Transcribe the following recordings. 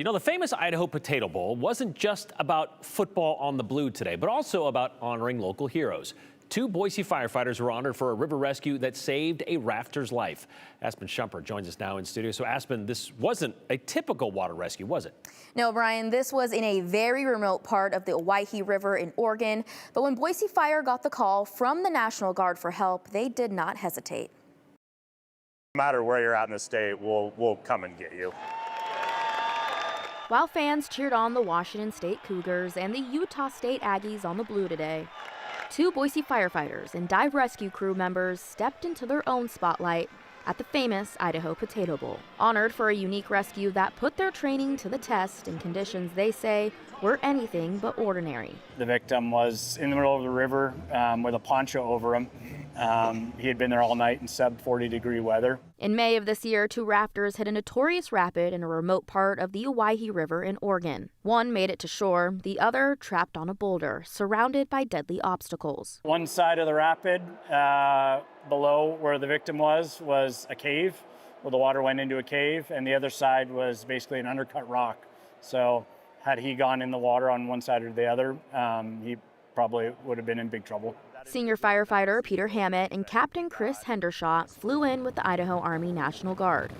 You know, the famous Idaho Potato Bowl wasn't just about football on the blue today, but also about honoring local heroes. 2 Boise firefighters were honored for a river rescue that saved a rafter's life. Aspen Shumpert joins us now in studio. So Aspen, this wasn't a typical water rescue, was it? No, Brian, this was in a very remote part of the Owyhee River in Oregon. But when Boise Fire got the call from the National Guard for help, they did not hesitate. No matter where you're at in the state, we'll come and get you. While fans cheered on the Washington State Cougars and the Utah State Aggies on the blue today, 2 Boise firefighters and dive rescue crew members stepped into their own spotlight at the famous Idaho Potato Bowl, honored for a unique rescue that put their training to the test in conditions they say were anything but ordinary. The victim was in the middle of the river with a poncho over him. He had been there all night in sub 40-degree weather. In May of this year, 2 rafters hit a notorious rapid in a remote part of the Owyhee River in Oregon. One made it to shore, the other trapped on a boulder, surrounded by deadly obstacles. One side of the rapid, below where the victim was a cave, where the water went into a cave, and the other side was basically an undercut rock. So had he gone in the water on one side or the other, he probably would have been in big trouble. Senior firefighter Peter Hammett and Captain Chris Hendershot flew in with the Idaho Army National Guard.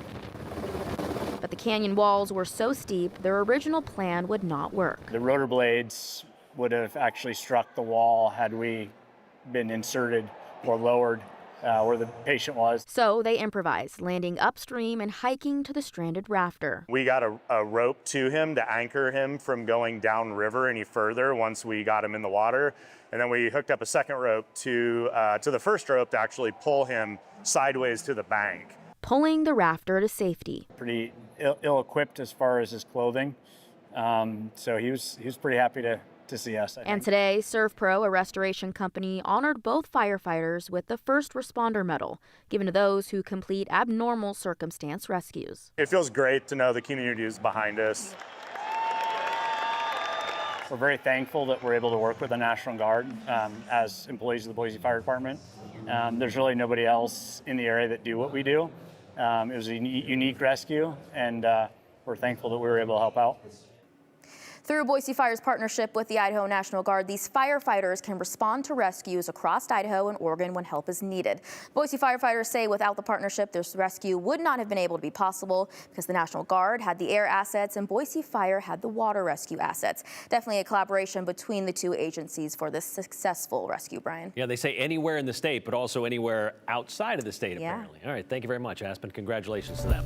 But the canyon walls were so steep, their original plan would not work. The rotor blades would have actually struck the wall had we been inserted or lowered where the patient was. So they improvised, landing upstream and hiking to the stranded rafter. We got a rope to him to anchor him from going downriver any further once we got him in the water. And then we hooked up a second rope to the first rope to actually pull him sideways to the bank. Pulling the rafter to safety. Pretty ill-equipped as far as his clothing. So he was pretty happy to see us. And today, ServPro, a restoration company, honored both firefighters with the First Responder Medal, given to those who complete abnormal circumstance rescues. It feels great to know the community is behind us. We're very thankful that we're able to work with the National Guard as employees of the Boise Fire Department. There's really nobody else in the area that do what we do. It was a unique rescue, and we're thankful that we were able to help out. Through Boise Fire's partnership with the Idaho National Guard, these firefighters can respond to rescues across Idaho and Oregon when help is needed. Boise firefighters say without the partnership, this rescue would not have been able to be possible because the National Guard had the air assets and Boise Fire had the water rescue assets. Definitely a collaboration between the 2 agencies for this successful rescue, Brian. Yeah, they say anywhere in the state, but also anywhere outside of the state, apparently. Yeah. All right, thank you very much, Aspen. Congratulations to them.